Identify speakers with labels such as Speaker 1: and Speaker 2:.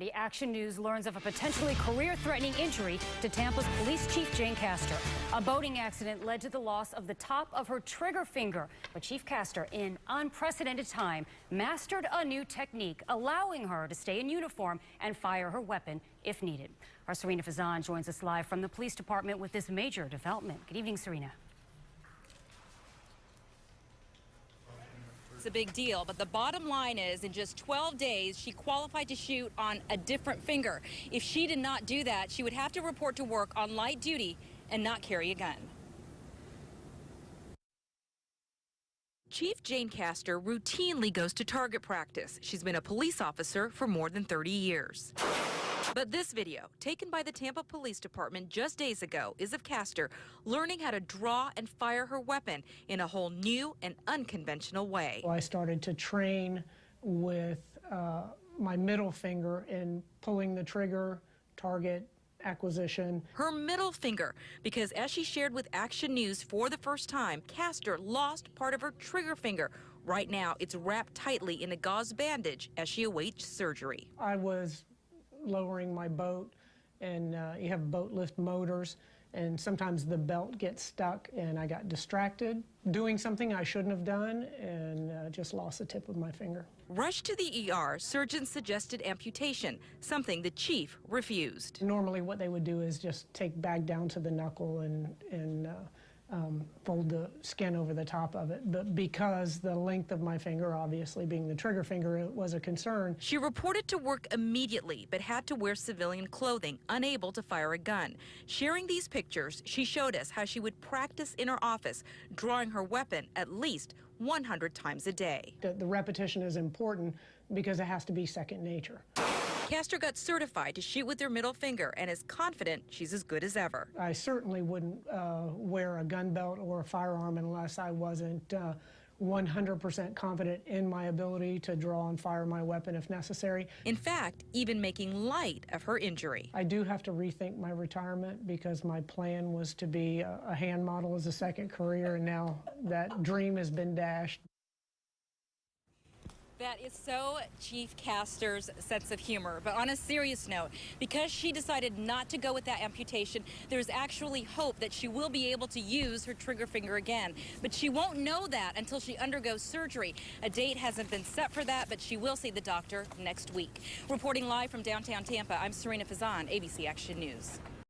Speaker 1: Action News learns of a potentially career-threatening injury to Tampa's Police Chief Jane Castor. A boating accident led to the loss of the top of her trigger finger. But Chief Castor, in unprecedented time, mastered a new technique, allowing her to stay in uniform and fire her weapon if needed. Our Serena Fazan joins us live from the police department with this major development. Good evening, Serena.
Speaker 2: It's a big deal, but the bottom line is in just 12 days, she qualified to shoot on a different finger. If she did not do that, she would have to report to work on light duty and not carry a gun. Chief Jane Castor routinely goes to target practice. She's been a police officer for more than 30 years. But this video, taken by the Tampa Police Department just days ago, is of Castor learning how to draw and fire her weapon in a whole new and unconventional way.
Speaker 3: I started to train with my middle finger in pulling the trigger, target acquisition.
Speaker 2: Her middle finger, because as she shared with Action News for the first time, Castor lost part of her trigger finger. Right now, it's wrapped tightly in a gauze bandage as she awaits surgery.
Speaker 3: I was lowering my boat, and you have boat lift motors, and sometimes the belt gets stuck, and I got distracted doing something I shouldn't have done, and just lost the tip of my finger.
Speaker 2: Rushed to the ER, surgeons suggested amputation, something the chief refused.
Speaker 3: Normally what they would do is just take back down to the knuckle and fold the skin over the top of it. But because the length of my finger, obviously being the trigger finger, was a concern.
Speaker 2: She reported to work immediately, but had to wear civilian clothing, unable to fire a gun. Sharing these pictures, she showed us how she would practice in her office, drawing her weapon at least 100 times a day.
Speaker 3: The repetition is important because it has to be second nature.
Speaker 2: Castor got certified to shoot with her middle finger and is confident she's as good as ever.
Speaker 3: I certainly wouldn't wear a gun belt or a firearm unless I wasn't 100% confident in my ability to draw and fire my weapon if necessary.
Speaker 2: In fact, even making light of her injury.
Speaker 3: I do have to rethink my retirement because my plan was to be a hand model as a second career, and now that dream has been dashed.
Speaker 2: That is so Chief Castor's sense of humor. But on a serious note, because she decided not to go with that amputation, there's actually hope that she will be able to use her trigger finger again. But she won't know that until she undergoes surgery. A date hasn't been set for that, but she will see the doctor next week. Reporting live from downtown Tampa, I'm Serena Fazan, ABC Action News.